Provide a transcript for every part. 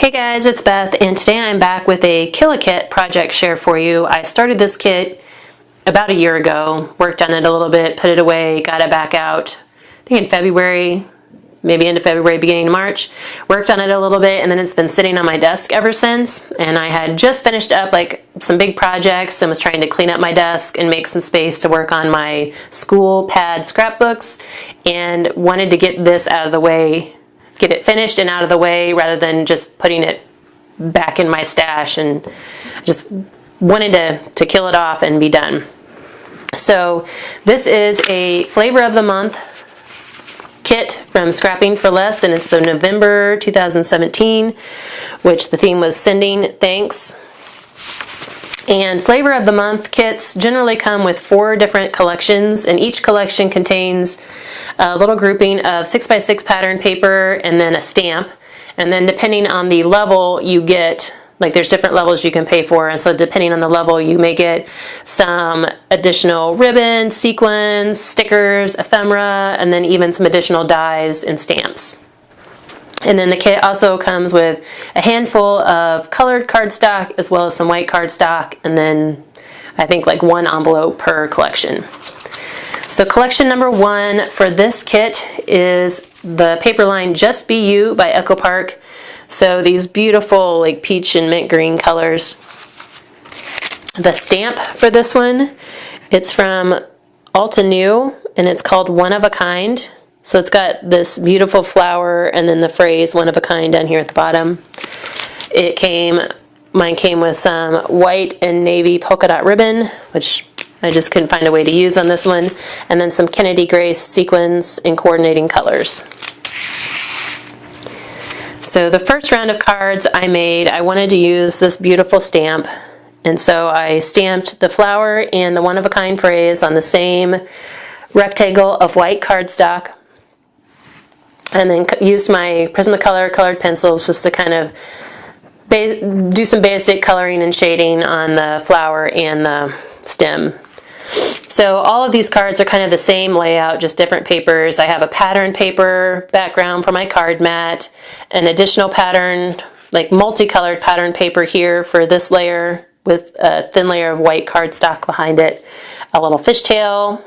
Hey guys, it's Beth, and today I'm back with a Kill-A-Kit project share for you. I started this kit about a year ago, worked on it a little bit, put it away, got it back out, I think in February, maybe end of February, beginning of March. Worked on it a little bit, and then it's been sitting on my desk ever since. And I had just finished up like some big projects and was trying to clean up my desk and make some space to work on my school pad scrapbooks, and wanted to get this out of the way, get it finished and out of the way rather than just putting it back in my stash, and just wanted to kill it off and be done. So this is a flavor of the month kit from Scrapping for Less, and it's the November 2017, which the theme was Sending Thanks. And flavor of the month kits generally come with 4 different collections, and each collection contains a little grouping of 6x6 pattern paper and then a stamp. And then depending on the level you get, like there's different levels you can pay for, and so depending on the level you may get some additional ribbon, sequins, stickers, ephemera, and then even some additional dies and stamps. And then the kit also comes with a handful of colored cardstock as well as some white cardstock, and then I think like 1 envelope per collection. So collection number 1 for this kit is the paper line Just Be You by Echo Park. So these beautiful like peach and mint green colors. The stamp for this one, it's from Alta New, and it's called One of a Kind. So it's got this beautiful flower and then the phrase one of a kind down here at the bottom. Mine came with some white and navy polka dot ribbon, which I just couldn't find a way to use on this one, and then some Kennedy Grace sequins in coordinating colors. So the first round of cards I made, I wanted to use this beautiful stamp, and so I stamped the flower and the one-of-a-kind phrase on the same rectangle of white cardstock, and then used my Prismacolor colored pencils just to kind of do some basic coloring and shading on the flower and the stem. So all of these cards are kind of the same layout, just different papers. I have a pattern paper background for my card mat, an additional pattern, like multicolored pattern paper here for this layer with a thin layer of white cardstock behind it, a little fishtail,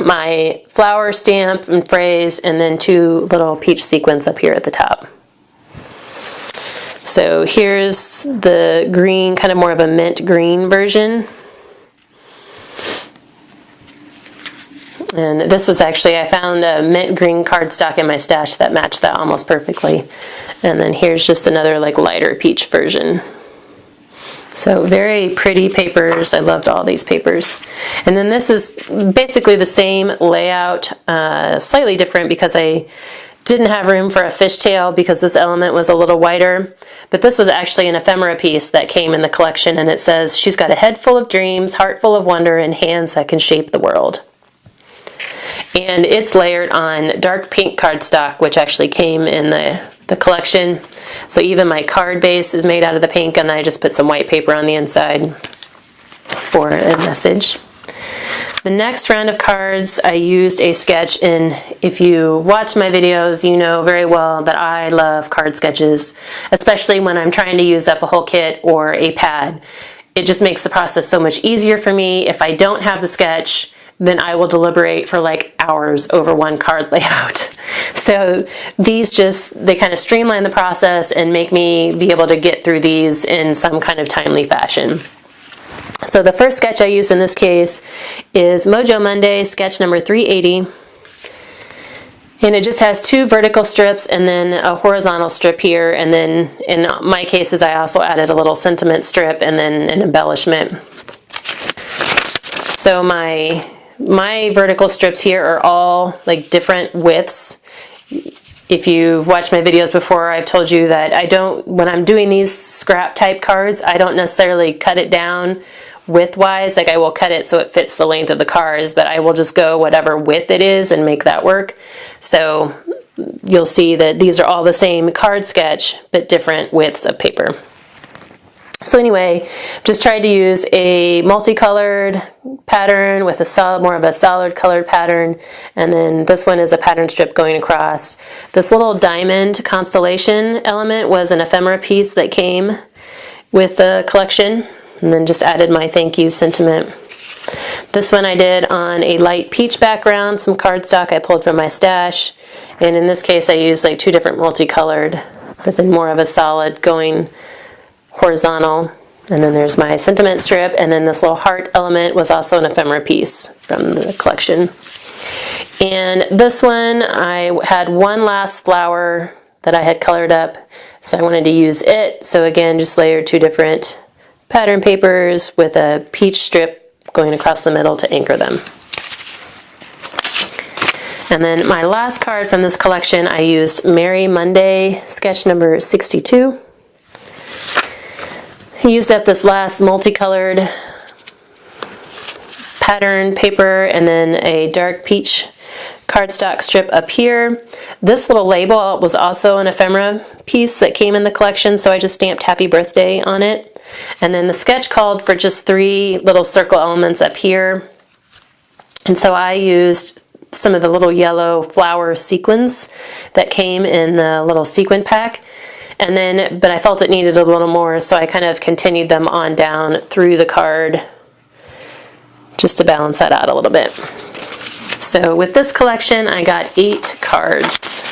my flower stamp and phrase, and then 2 little peach sequins up here at the top. So here's the green, kind of more of a mint green version. And this is actually, I found a mint green cardstock in my stash that matched that almost perfectly. And then here's just another like lighter peach version. So very pretty papers. I loved all these papers. And then this is basically the same layout, slightly different because I didn't have room for a fishtail because this element was a little wider. But this was actually an ephemera piece that came in the collection, and it says, "She's got a head full of dreams, heart full of wonder, and hands that can shape the world." And it's layered on dark pink cardstock, which actually came in the collection. So even my card base is made out of the pink, and I just put some white paper on the inside for a message. The next round of cards, I used a sketch, and if you watch my videos, you know very well that I love card sketches, especially when I'm trying to use up a whole kit or a pad. It just makes the process so much easier for me. If I don't have the sketch, then I will deliberate for like hours over one card layout. So these they kind of streamline the process and make me be able to get through these in some kind of timely fashion. So the first sketch I used in this case is Mojo Monday, sketch number 380. And it just has 2 vertical strips and then a horizontal strip here, and then in my cases I also added a little sentiment strip and then an embellishment. So my vertical strips here are all like different widths. If you've watched my videos before, I've told you that when I'm doing these scrap type cards, I don't necessarily cut it down width-wise. Like I will cut it so it fits the length of the cards, but I will just go whatever width it is and make that work. So you'll see that these are all the same card sketch, but different widths of paper. So anyway, just tried to use a multicolored pattern with more of a solid colored pattern, and then this one is a pattern strip going across. This little diamond constellation element was an ephemera piece that came with the collection, and then just added my thank you sentiment. This one I did on a light peach background, some cardstock I pulled from my stash, and in this case I used like 2 different multicolored, but then more of a solid going horizontal. And then there's my sentiment strip, and then this little heart element was also an ephemera piece from the collection. And this one, I had one last flower that I had colored up, so I wanted to use it. So again, just layered 2 different pattern papers with a peach strip going across the middle to anchor them. And then my last card from this collection, I used Merry Monday sketch number 62. I used up this last multicolored pattern paper and then a dark peach cardstock strip up here. This little label was also an ephemera piece that came in the collection, so I just stamped happy birthday on it. And then the sketch called for just 3 little circle elements up here. And so I used some of the little yellow flower sequins that came in the little sequin pack. And then, but I felt it needed a little more, so I kind of continued them on down through the card just to balance that out a little bit. So with this collection, I got 8 cards.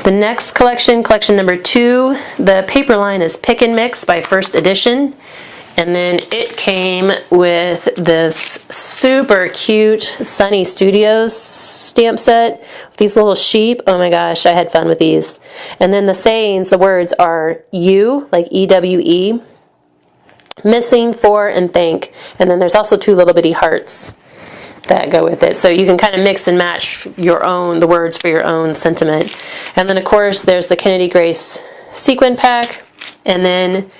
The next collection, collection number 2, the paper line is Pick and Mix by First Edition. And then it came with this super cute Sunny Studios stamp set with these little sheep. Oh my gosh, I had fun with these. And then the sayings, the words are you, like E-W-E, missing, for, and thank. And then there's also 2 little bitty hearts that go with it. So you can kind of mix and match the words for your own sentiment. And then of course there's the Kennedy Grace sequin pack. And then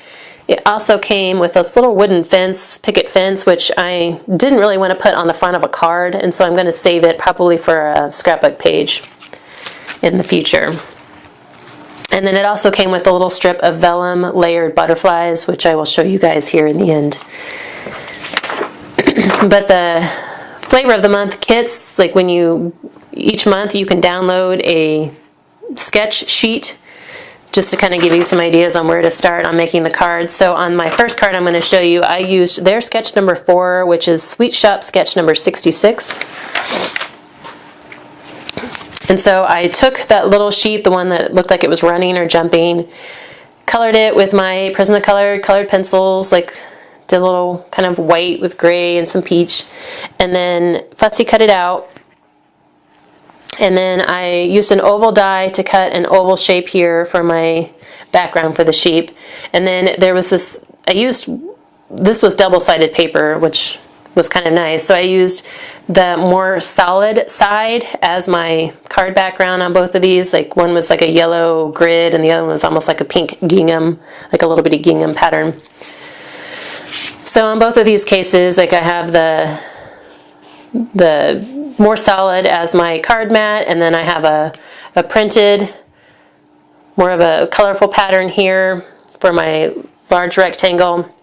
it also came with this little wooden picket fence, which I didn't really want to put on the front of a card, and so I'm going to save it probably for a scrapbook page in the future. And then it also came with a little strip of vellum layered butterflies, which I will show you guys here in the end. But the flavor of the month kits, like each month you can download a sketch sheet just to kind of give you some ideas on where to start on making the cards. So on my first card I'm going to show you, I used their sketch number 4, which is Sweet Shop sketch number 66. And so I took that little sheep, the one that looked like it was running or jumping, colored it with my Prismacolor colored pencils, like did a little kind of white with gray and some peach, and then fussy cut it out. And then I used an oval die to cut an oval shape here for my background for the sheep. And then there was this was double-sided paper, which was kind of nice. So I used the more solid side as my card background on both of these. Like one was like a yellow grid and the other one was almost like a pink gingham, like a little bitty gingham pattern. So on both of these cases, like I have the more solid as my card mat, and then I have a printed, more of a colorful pattern here for my large rectangle.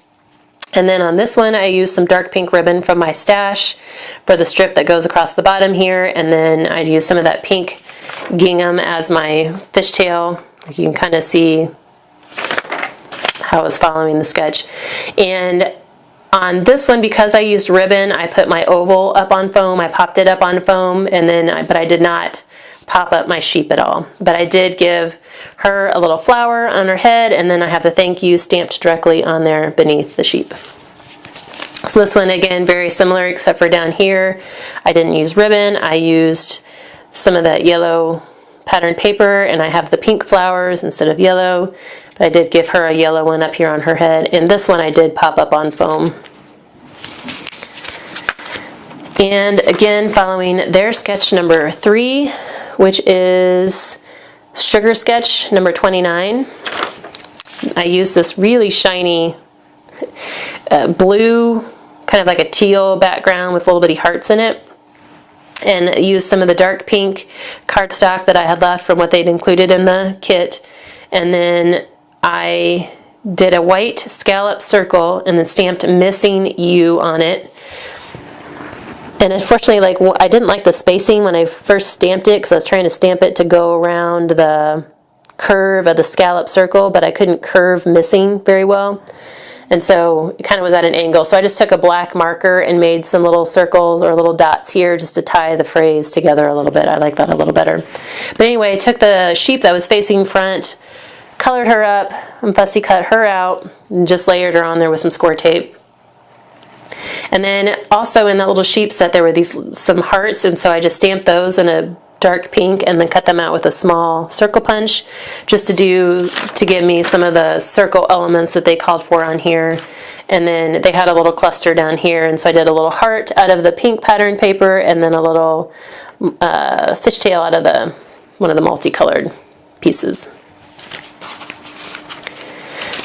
And then on this one I used some dark pink ribbon from my stash for the strip that goes across the bottom here, and then I used some of that pink gingham as my fishtail. You can kind of see how I was following the sketch. And on this one, because I used ribbon, I put my oval up on foam. I popped it up on foam, and then but I did not pop up my sheep at all. But I did give her a little flower on her head, and then I have the thank you stamped directly on there beneath the sheep. So this one, again, very similar, except for down here, I didn't use ribbon. I used some of that yellow patterned paper, and I have the pink flowers instead of yellow. But I did give her a yellow one up here on her head, and this one I did pop up on foam. And again, following their sketch number 3, which is Sugar Sketch number 29. I used this really shiny blue, kind of like a teal background with little bitty hearts in it, and used some of the dark pink cardstock that I had left from what they'd included in the kit. And then I did a white scallop circle and then stamped "Missing You" on it. And unfortunately, like, I didn't like the spacing when I first stamped it because I was trying to stamp it to go around the curve of the scallop circle, but I couldn't curve "Missing" very well. And so it kind of was at an angle. So I just took a black marker and made some little circles or little dots here just to tie the phrase together a little bit. I like that a little better. But anyway, I took the sheep that was facing front, colored her up, and fussy cut her out, and just layered her on there with some score tape. And then also in that little sheep set there were some hearts, and so I just stamped those in a dark pink and then cut them out with a small circle punch just to give me some of the circle elements that they called for on here. And then they had a little cluster down here, and so I did a little heart out of the pink pattern paper and then a little fishtail out of one of the multicolored pieces.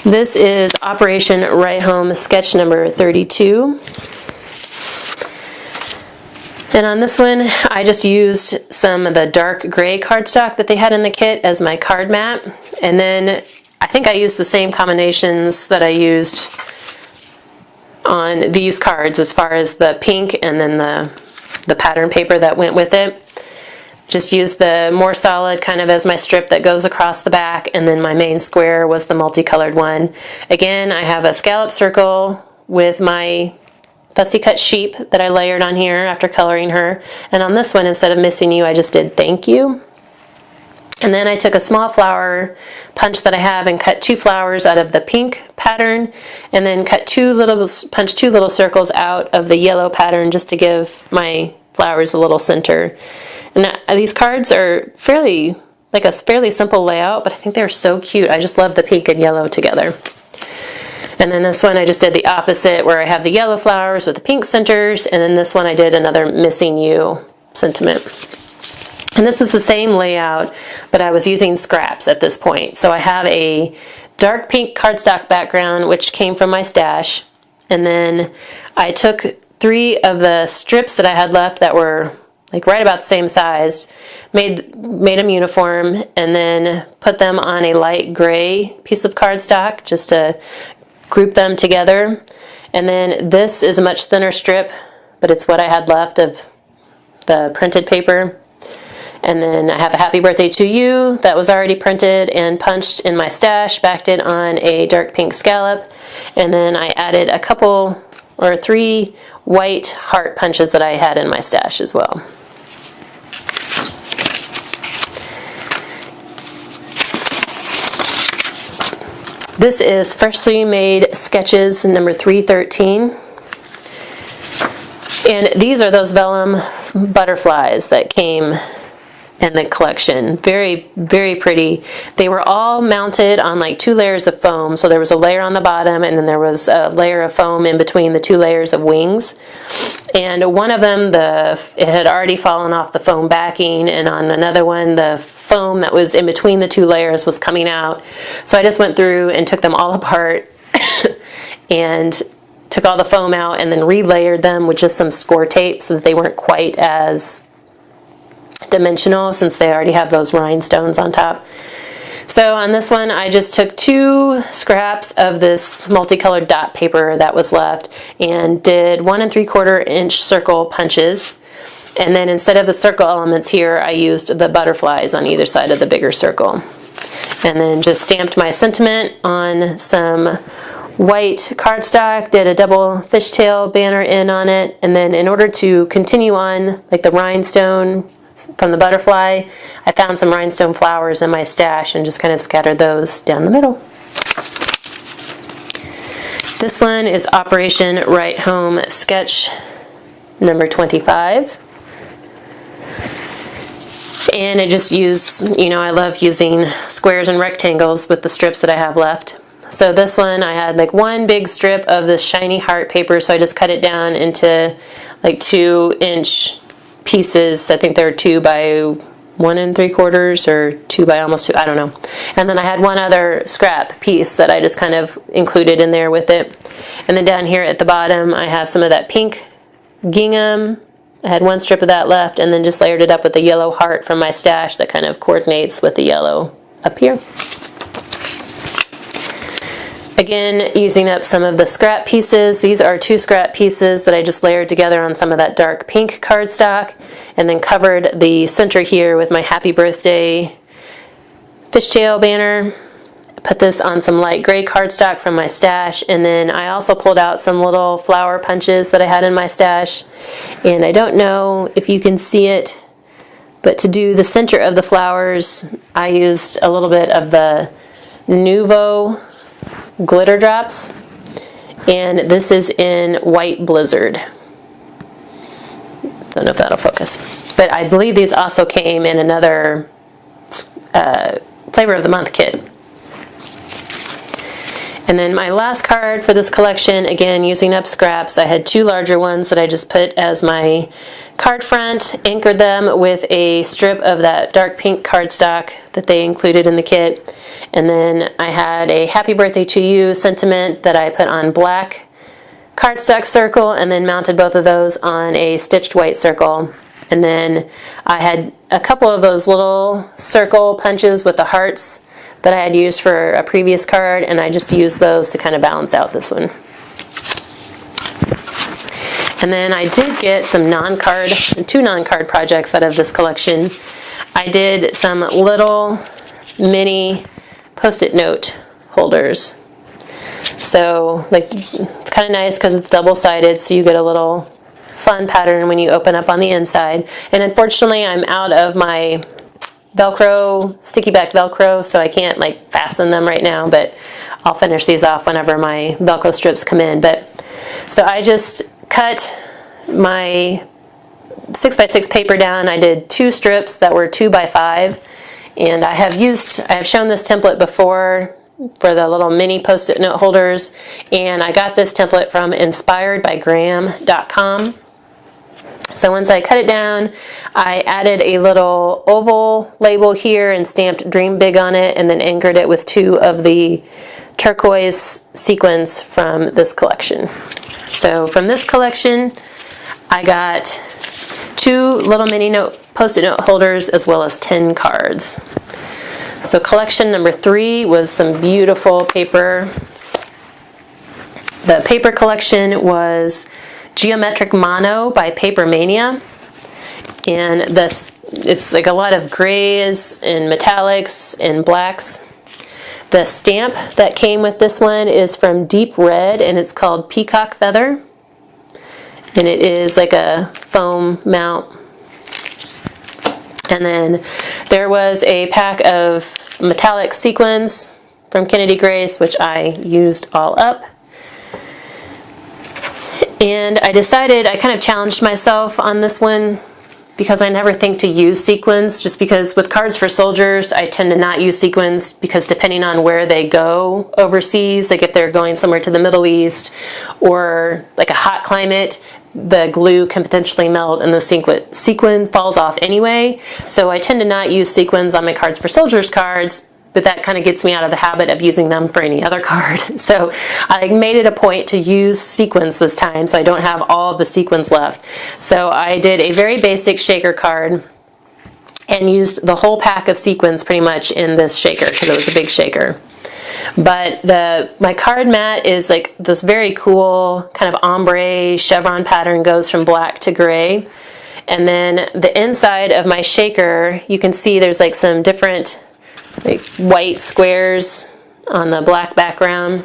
This is Operation Write Home sketch number 32. And on this one, I just used some of the dark gray cardstock that they had in the kit as my card mat. And then I think I used the same combinations that I used on these cards as far as the pink and then the pattern paper that went with it. Just used the more solid kind of as my strip that goes across the back, and then my main square was the multicolored one. Again, I have a scallop circle with my fussy cut sheep that I layered on here after coloring her. And on this one, instead of "Missing You," I just did "Thank You." And then I took a small flower punch that I have and cut 2 flowers out of the pink pattern, and then punched 2 little circles out of the yellow pattern just to give my flowers a little center. And these cards are fairly simple layout, but I think they're so cute. I just love the pink and yellow together. And then this one I just did the opposite, where I have the yellow flowers with the pink centers, and then this one I did another "Missing You" sentiment. And this is the same layout, but I was using scraps at this point. So I have a dark pink cardstock background, which came from my stash, and then I took 3 of the strips that I had left that were like right about the same size, made them uniform, and then put them on a light gray piece of cardstock just to group them together. And then this is a much thinner strip, but it's what I had left of the printed paper. And then I have a "Happy Birthday to You" that was already printed and punched in my stash, backed it on a dark pink scallop, and then I added 3 white heart punches that I had in my stash as well. This is Freshly Made Sketches number 313. And these are those vellum butterflies that came in the collection. Very, very pretty. They were all mounted on like 2 layers of foam. So there was a layer on the bottom, and then there was a layer of foam in between the 2 layers of wings. And one of them, it had already fallen off the foam backing, and on another one, the foam that was in between the 2 layers was coming out. So I just went through and took them all apart and took all the foam out and then relayered them with just some score tape so that they weren't quite as dimensional, since they already have those rhinestones on top. So on this one, I just took 2 scraps of this multicolored dot paper that was left and did 1 3/4 inch circle punches. And then instead of the circle elements here, I used the butterflies on either side of the bigger circle. And then just stamped my sentiment on some white cardstock, did a double fishtail banner in on it, and then in order to continue on like the rhinestone from the butterfly, I found some rhinestone flowers in my stash and just kind of scattered those down the middle. This one is Operation Write Home sketch number 25. And I just use, I love using squares and rectangles with the strips that I have left. So this one, I had like 1 big strip of this shiny heart paper, so I just cut it down into like 2-inch pieces. I think they're 2 by 1 3/4 or 2 by almost 2, I don't know. And then I had 1 other scrap piece that I just kind of included in there with it. And then down here at the bottom, I have some of that pink gingham. I had 1 strip of that left, and then just layered it up with the yellow heart from my stash that kind of coordinates with the yellow up here. Again, using up some of the scrap pieces. These are 2 scrap pieces that I just layered together on some of that dark pink cardstock, and then covered the center here with my Happy Birthday fishtail banner. Put this on some light gray cardstock from my stash, and then I also pulled out some little flower punches that I had in my stash. And I don't know if you can see it, but to do the center of the flowers, I used a little bit of the Nuvo glitter drops, and this is in White Blizzard. Don't know if that'll focus, but I believe these also came in another Flavor of the Month kit. And then my last card for this collection, again using up scraps, I had 2 larger ones that I just put as my card front, anchored them with a strip of that dark pink cardstock that they included in the kit. And then I had a Happy Birthday to You sentiment that I put on black cardstock circle, and then mounted both of those on a stitched white circle. And then I had a couple of those little circle punches with the hearts that I had used for a previous card, and I just used those to kind of balance out this one. And then I did get some 2 non-card projects out of this collection. I did some little mini Post-it note holders. So like, it's kind of nice because it's double-sided, so you get a little fun pattern when you open up on the inside. And unfortunately, I'm out of my Velcro, sticky back Velcro, so I can't like fasten them right now, but I'll finish these off whenever my Velcro strips come in. But so I just cut my 6x6 paper down. I did 2 strips that were 2x5, and I have shown this template before for the little mini Post-it note holders, and I got this template from inspiredbygraham.com. So once I cut it down, I added a little oval label here and stamped Dream Big on it, and then anchored it with 2 of the turquoise sequins from this collection. So from this collection, I got 2 little mini Post-it note holders as well as 10 cards. So collection number 3 was some beautiful paper. The paper collection was Geometric Mono by Paper Mania, and it's like a lot of grays and metallics and blacks. The stamp that came with this one is from Deep Red, and it's called Peacock Feather, and it is like a foam mount. And then there was a pack of metallic sequins from Kennedy Grace, which I used all up. And I decided, I kind of challenged myself on this one because I never think to use sequins, just because with cards for soldiers, I tend to not use sequins because depending on where they go overseas, like if they're going somewhere to the Middle East or like a hot climate, the glue can potentially melt and the sequin falls off anyway. So I tend to not use sequins on my cards for soldiers cards, but that kind of gets me out of the habit of using them for any other card. So I made it a point to use sequins this time, so I don't have all of the sequins left. So I did a very basic shaker card and used the whole pack of sequins pretty much in this shaker because it was a big shaker. But my card mat is like this very cool kind of ombre chevron pattern, goes from black to gray. And then the inside of my shaker, you can see there's like some different like white squares on the black background.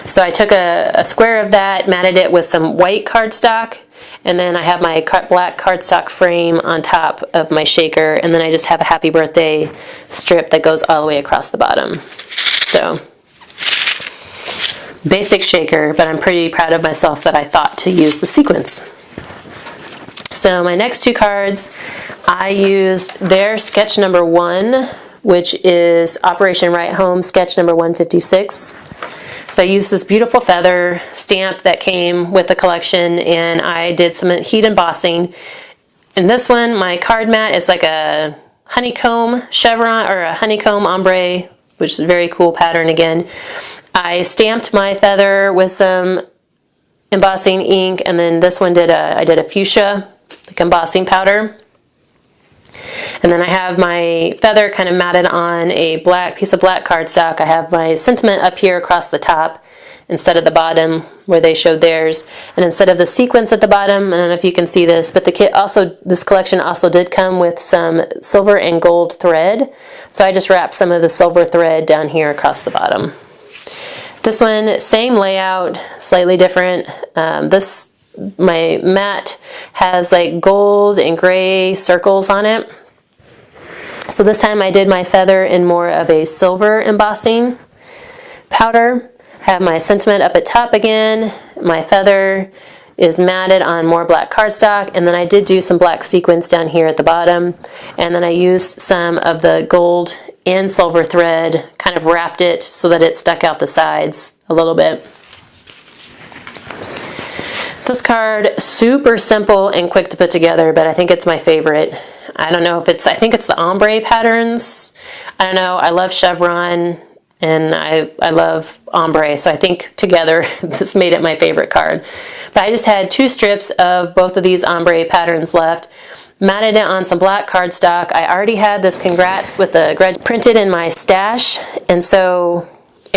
So I took a square of that, matted it with some white cardstock, and then I have my black cardstock frame on top of my shaker, and then I just have a happy birthday strip that goes all the way across the bottom. So basic shaker, but I'm pretty proud of myself that I thought to use the sequins. So my next 2 cards, I used their sketch number 1, which is Operation Right Home sketch number 156. So I used this beautiful feather stamp that came with the collection, and I did some heat embossing. In this one, my card mat is like a honeycomb chevron or a honeycomb ombre, which is a very cool pattern again. I stamped my feather with some embossing ink, and then this one I did a fuchsia like embossing powder. And then I have my feather kind of matted on a black piece of black cardstock. I have my sentiment up here across the top instead of the bottom where they showed theirs. And instead of the sequins at the bottom, I don't know if you can see this, but the kit also, this collection also did come with some silver and gold thread. So I just wrapped some of the silver thread down here across the bottom. This one, same layout, slightly different. My mat has like gold and gray circles on it. So this time I did my feather in more of a silver embossing powder. I have my sentiment up at top again. My feather is matted on more black cardstock, and then I did do some black sequins down here at the bottom. And then I used some of the gold and silver thread, kind of wrapped it so that it stuck out the sides a little bit. This card, super simple and quick to put together, but I think it's my favorite. I don't know if it's, I think it's the ombre patterns. I don't know, I love chevron and I love ombre, so I think together this made it my favorite card. But I just had 2 strips of both of these ombre patterns left, matted it on some black cardstock. I already had this congrats with the grudge printed in my stash, and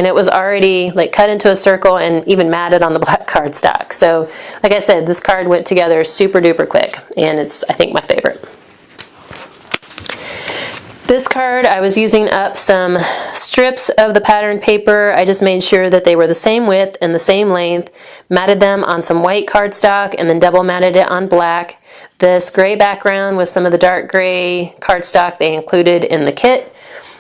it was already like cut into a circle and even matted on the black cardstock. So like I said, this card went together super duper quick, and it's, I think, my favorite. This card, I was using up some strips of the pattern paper. I just made sure that they were the same width and the same length, matted them on some white cardstock, and then double matted it on black. This gray background with some of the dark gray cardstock they included in the kit.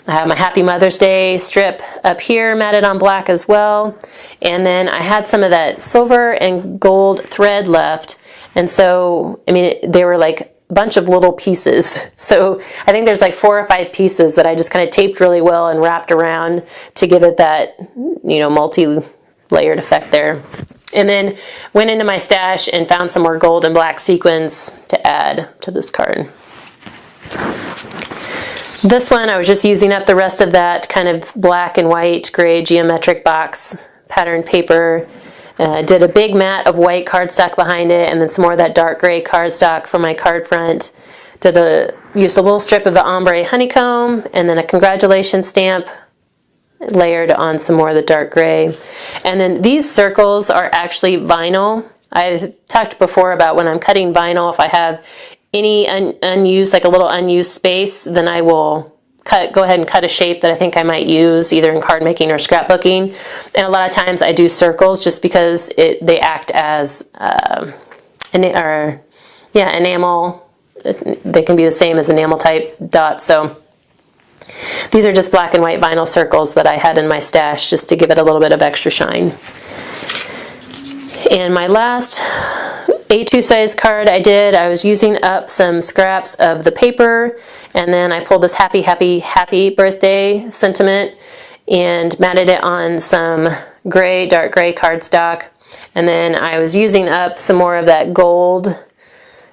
I have my Happy Mother's Day strip up here matted on black as well. And then I had some of that silver and gold thread left. And so, I mean, they were like a bunch of little pieces. So I think there's like 4 or 5 pieces that I just kind of taped really well and wrapped around to give it that, you know, multi-layered effect there. And then went into my stash and found some more gold and black sequins to add to this card. This one, I was just using up the rest of that kind of black and white gray geometric box pattern paper. Did a big mat of white cardstock behind it, and then some more of that dark gray cardstock for my card front. Used a little strip of the ombre honeycomb, and then a congratulations stamp layered on some more of the dark gray. And then these circles are actually vinyl. I've talked before about when I'm cutting vinyl, if I have any unused, like a little unused space, then I will go ahead and cut a shape that I think I might use either in card making or scrapbooking. And a lot of times I do circles just because they act as enamel. They can be the same as enamel type dots. So these are just black and white vinyl circles that I had in my stash just to give it a little bit of extra shine. And my last A2 size card I was using up some scraps of the paper, and then I pulled this happy, happy, happy birthday sentiment and matted it on some gray, dark gray cardstock. And then I was using up some more of that gold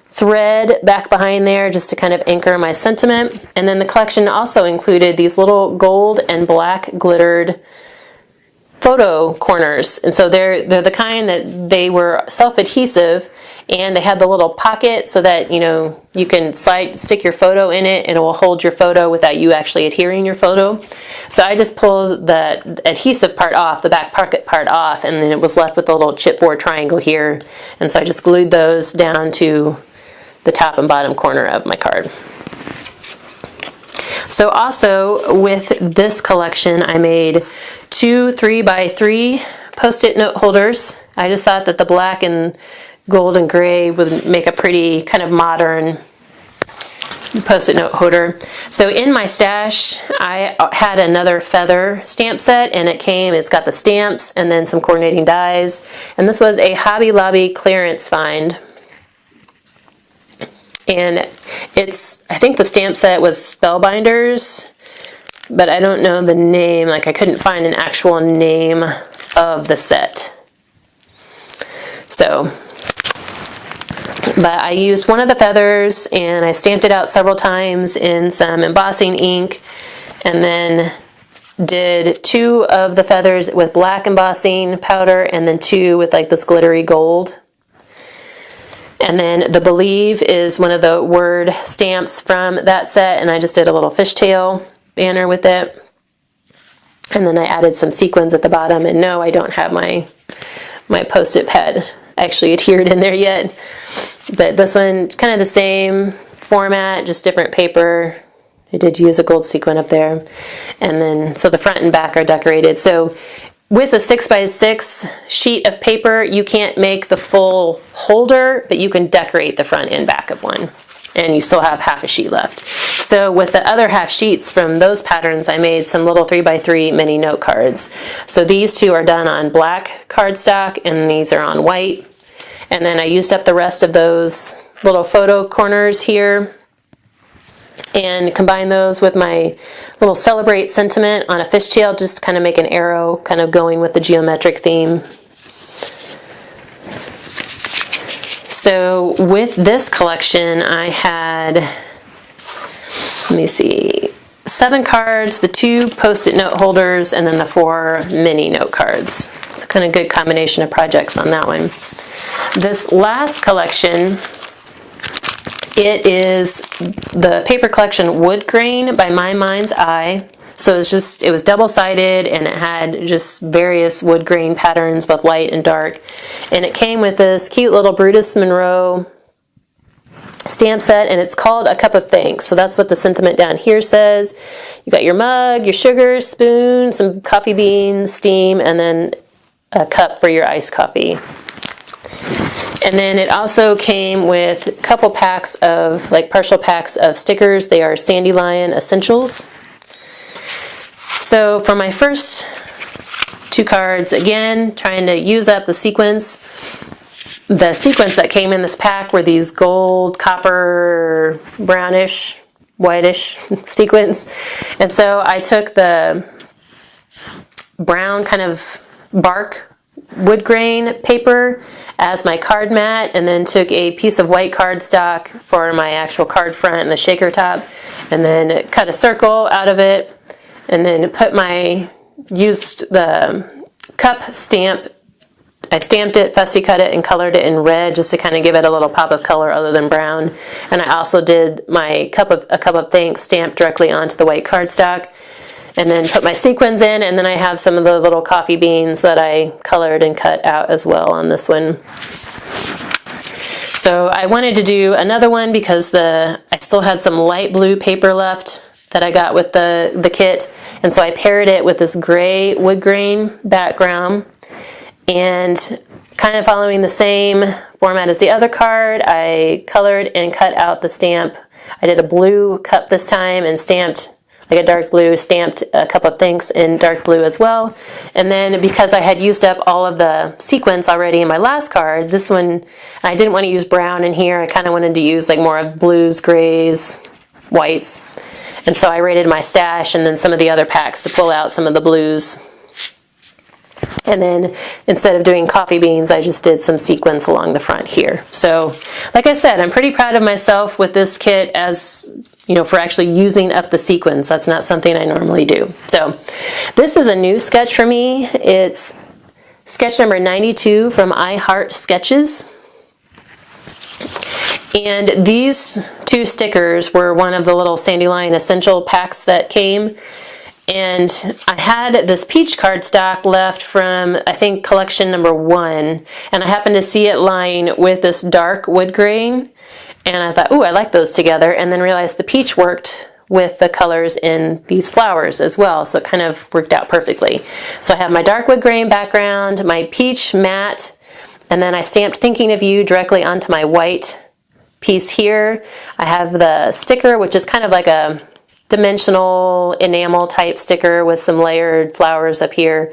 thread back behind there just to kind of anchor my sentiment. And then the collection also included these little gold and black glittered photo corners, and so they're the kind that they were self-adhesive, and they had the little pocket so that, you know, you can stick your photo in it and it will hold your photo without you actually adhering your photo. So I just pulled the adhesive part off, the back pocket part off, and then it was left with a little chipboard triangle here, and so I just glued those down to the top and bottom corner of my card. So also with this collection, I made 2 3x3 post-it note holders. I just thought that the black and gold and gray would make a pretty kind of modern post-it note holder. So in my stash, I had another feather stamp set, and it's got the stamps and then some coordinating dies. And this was a Hobby Lobby clearance find. And I think the stamp set was Spellbinders, but I don't know the name. Like, I couldn't find an actual name of the set. So, but I used one of the feathers and I stamped it out several times in some embossing ink, and then did 2 of the feathers with black embossing powder and then 2 with like this glittery gold. And then the Believe is one of the word stamps from that set, and I just did a little fishtail banner with it. And then I added some sequins at the bottom, and no, I don't have my Post-it pad actually adhered in there yet. But this one, kind of the same format, just different paper. I did use a gold sequin up there. And then, so the front and back are decorated. So with a 6x6 sheet of paper, you can't make the full holder, but you can decorate the front and back of one. And you still have half a sheet left. So with the other half sheets from those patterns, I made some little 3x3 mini note cards. So these two are done on black cardstock, and these are on white. And then I used up the rest of those little photo corners here and combine those with my little Celebrate sentiment on a fishtail, just to kind of make an arrow kind of going with the geometric theme. So with this collection, I had, let me see, 7 cards, the 2 Post-it note holders, and then the 4 mini note cards. So kind of good combination of projects on that one. This last collection, it is the paper collection Wood Grain by My Mind's Eye. So it was double-sided, and it had just various wood grain patterns, both light and dark. And it came with this cute little Brutus Monroe stamp set, and it's called A Cup of Thanks. So that's what the sentiment down here says. You got your mug, your sugar, spoon, some coffee beans, steam, and then a cup for your iced coffee. And then it also came with a couple packs of, like partial packs of stickers. They are Sandy Lion Essentials. So for my first 2 cards, again, trying to use up the sequins. The sequins that came in this pack were these gold, copper, brownish, whitish sequins. And so I took the brown kind of bark wood grain paper as my card mat, and then took a piece of white cardstock for my actual card front and the shaker top, and then cut a circle out of it, and then used the cup stamp. I stamped it, fussy cut it, and colored it in red just to kind of give it a little pop of color other than brown. And I also did my A Cup of Thanks stamped directly onto the white cardstock, and then put my sequins in, and then I have some of the little coffee beans that I colored and cut out as well on this one. So I wanted to do another one because I still had some light blue paper left that I got with the kit, and so I paired it with this gray wood grain background, and kind of following the same format as the other card, I colored and cut out the stamp. I did a blue cup this time and stamped like a dark blue, stamped A Cup of Thanks in dark blue as well. And then because I had used up all of the sequins already in my last card, this one, I didn't want to use brown in here. I kind of wanted to use like more of blues, grays, whites. And so I raided my stash and then some of the other packs to pull out some of the blues. And then instead of doing coffee beans, I just did some sequins along the front here. So like I said, I'm pretty proud of myself with this kit, as you know, for actually using up the sequins. That's not something I normally do. So this is a new sketch for me. It's sketch number 92 from I Heart Sketches. And these 2 stickers were one of the little Sandy Lion Essential packs that came. And I had this peach cardstock left from, I think, collection number 1. And I happened to see it lying with this dark wood grain. And I thought, ooh, I like those together. And then realized the peach worked with the colors in these flowers as well. So it kind of worked out perfectly. So I have my dark wood grain background, my peach matte, and then I stamped Thinking of You directly onto my white piece here. I have the sticker, which is kind of like a dimensional enamel type sticker with some layered flowers up here.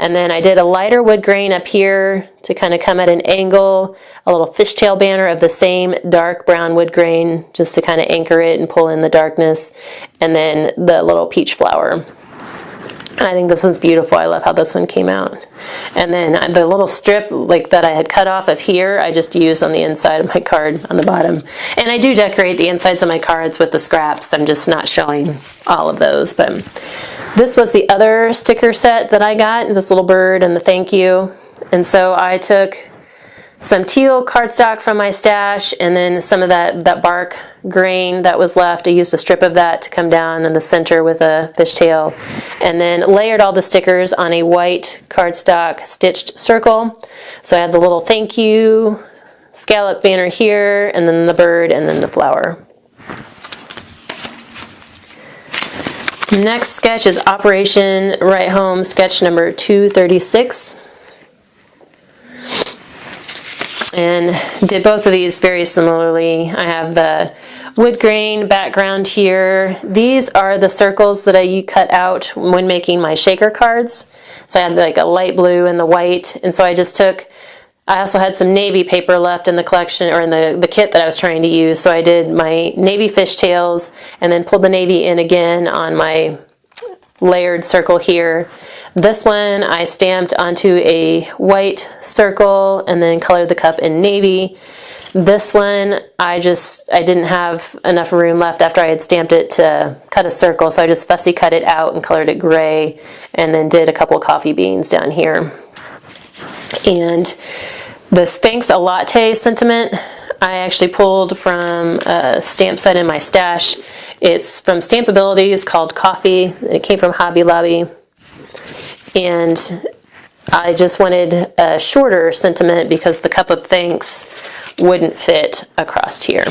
And then I did a lighter wood grain up here to kind of come at an angle, a little fishtail banner of the same dark brown wood grain just to kind of anchor it and pull in the darkness, and then the little peach flower. And I think this one's beautiful. I love how this one came out. And then the little strip like that I had cut off of here, I just used on the inside of my card on the bottom. And I do decorate the insides of my cards with the scraps. I'm just not showing all of those. But this was the other sticker set that I got, this little bird and the thank you. And so I took some teal cardstock from my stash, and then some of that bark grain that was left. I used a strip of that to come down in the center with a fishtail, and then layered all the stickers on a white cardstock stitched circle. So I had the little thank you scallop banner here, and then the bird, and then the flower. Next sketch is Operation Right Home, sketch number 236. And did both of these very similarly. I have the wood grain background here. These are the circles that I cut out when making my shaker cards. So I had like a light blue and the white, and so I also had some navy paper left in the collection, or in the kit that I was trying to use. So I did my navy fishtails and then pulled the navy in again on my layered circle here. This one I stamped onto a white circle and then colored the cup in navy. This one I didn't have enough room left after I had stamped it to cut a circle, so I just fussy cut it out and colored it gray, and then did a couple coffee beans down here. And this thanks a latte sentiment I actually pulled from a stamp set in my stash. It's from Stampability. It's called Coffee. It came from Hobby Lobby. And I just wanted a shorter sentiment because the cup of thanks wouldn't fit across here.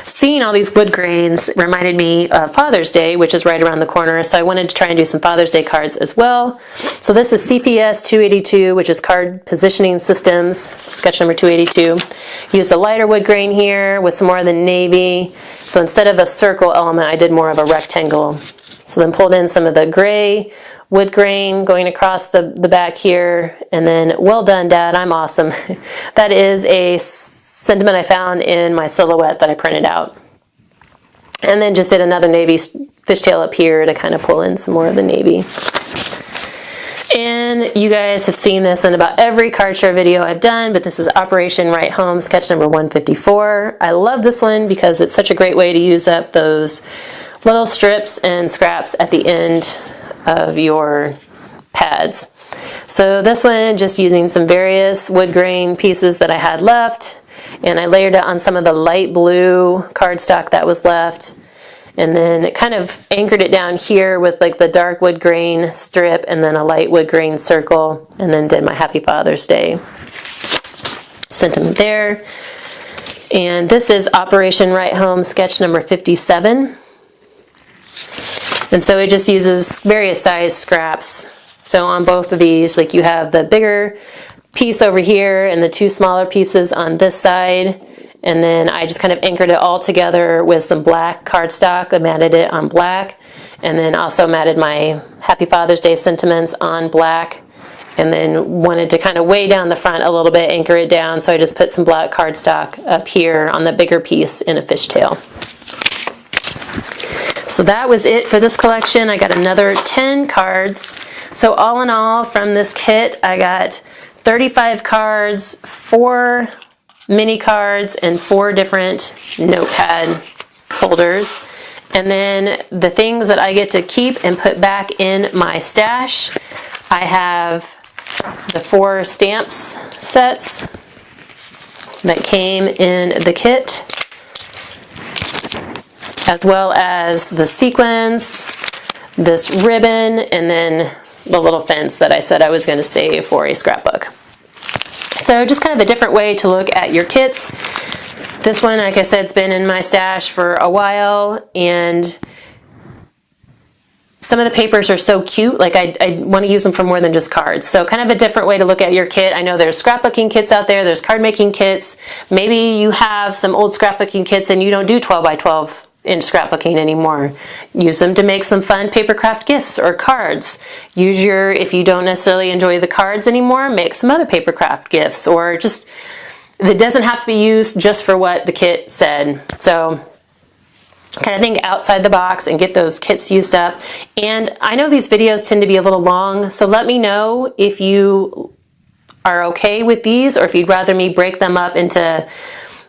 Seeing all these wood grains reminded me of Father's Day, which is right around the corner, so I wanted to try and do some Father's Day cards as well. So this is CPS 282, which is Card Positioning Systems, sketch number 282. Used a lighter wood grain here with some more of the navy. So instead of a circle element, I did more of a rectangle. So then pulled in some of the gray wood grain going across the back here, and then well done, Dad, I'm awesome. That is a sentiment I found in my silhouette that I printed out. And then just did another navy fishtail up here to kind of pull in some more of the navy. And you guys have seen this in about every card share video I've done, but this is Operation Right Home, sketch number 154. I love this one because it's such a great way to use up those little strips and scraps at the end of your pads. So this one, just using some various wood grain pieces that I had left, and I layered it on some of the light blue cardstock that was left, and then it kind of anchored it down here with like the dark wood grain strip and then a light wood grain circle, and then did my Happy Father's Day sentiment there. And this is Operation Right Home, sketch number 57. And so it just uses various size scraps. So on both of these, like you have the bigger piece over here and the two smaller pieces on this side, and then I just kind of anchored it all together with some black cardstock. I matted it on black, and then also matted my Happy Father's Day sentiments on black, and then wanted to kind of weigh down the front a little bit, anchor it down, so I just put some black cardstock up here on the bigger piece in a fishtail. So that was it for this collection. I got another 10 cards. So all in all, from this kit, I got 35 cards, 4 mini cards, and 4 different notepad holders. And then the things that I get to keep and put back in my stash, I have the 4 stamps sets that came in the kit, as well as the sequins, this ribbon, and then the little fence that I said I was going to save for a scrapbook. So just kind of a different way to look at your kits. This one, like I said, has been in my stash for a while, and some of the papers are so cute, like I want to use them for more than just cards. So kind of a different way to look at your kit. I know there's scrapbooking kits out there, there's card making kits. Maybe you have some old scrapbooking kits and you don't do 12 by 12 inch scrapbooking anymore. Use them to make some fun paper craft gifts or cards. If you don't necessarily enjoy the cards anymore, make some other paper craft gifts, or just, it doesn't have to be used just for what the kit said. So kind of think outside the box and get those kits used up. And I know these videos tend to be a little long, so let me know if you are okay with these, or if you'd rather me break them up into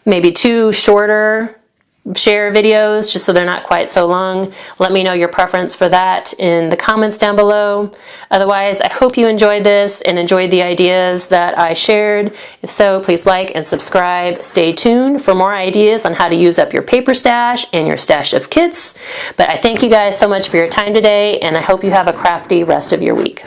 maybe 2 shorter share videos just so they're not quite so long. Let me know your preference for that in the comments down below. Otherwise, I hope you enjoyed this and enjoyed the ideas that I shared. If so, please like and subscribe. Stay tuned for more ideas on how to use up your paper stash and your stash of kits. But I thank you guys so much for your time today, and I hope you have a crafty rest of your week.